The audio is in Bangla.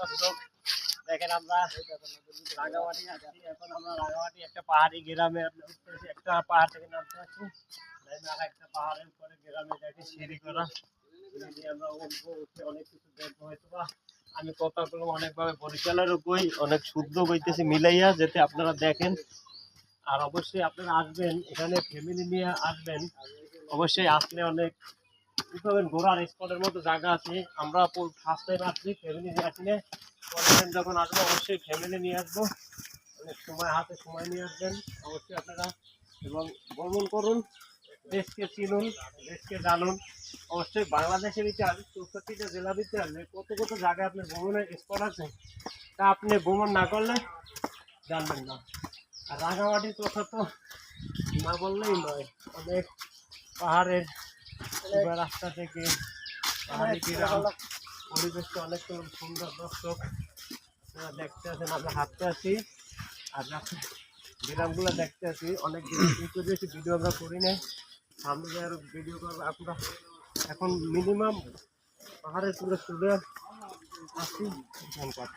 দর্শক দেখেন আমরা রাঙামাটি আছি। এখন আমরা রাঙামাটি একটা পাহাড়ি গ্রামে উঠতেছি, একটা পাহাড় থেকে নামতে আছি, আর একটা পাহাড়ের উপরে গ্রামে যাকে সিঁড়ি করা, সিঁড়ি দিয়ে আমরা উঠবো, উঠে অনেক কিছু দেখবো। হয়তো বা আমি কথাগুলো অনেকভাবে পরিচালনার কই, অনেক শুদ্ধ কইতেছি মিলাইয়া, যাতে আপনারা দেখেন। আর অবশ্যই আপনারা আসবেন, এখানে ফ্যামিলি নিয়ে আসবেন, অবশ্যই আসলে অনেক পাবেন। ঘোরার স্পটের মতো জায়গা আছে। আমরা ফার্স্ট টাইম আসছি, ফ্যামিলি নিয়ে আসলে পরের টাইম যখন আসবো অবশ্যই ফ্যামিলি নিয়ে আসবো। অনেক সময় হাতে সময় নিয়ে আসবেন অবশ্যই আপনারা, এবং ভ্রমণ করুন, দেশকে চিনুন, দেশকে জানুন। অবশ্যই বাংলাদেশের ভিতরে 64টা জেলার ভিতরে কত কত জায়গায় আপনার ভ্রমণের স্পট আছে, তা আপনি ভ্রমণ না করলে জানবেন না। আর রাঙামাটির কথা তো না বললেই নয়। অনেক পাহাড়ের রাস্তা থেকে পাহাড়ি গ্রাম, পরিবেশটা অনেক সুন্দর। দর্শক আপনারা দেখতে আছেন, আমরা হাঁটতে আছি আর গ্রামগুলো দেখতে আছি। অনেক ভিডিও আমরা করি নাই, সামনে আরো ভিডিও করবো। আমরা এখন মিনিমাম পাহাড়ের পুরো চলে আসছি। ধন্যবাদ।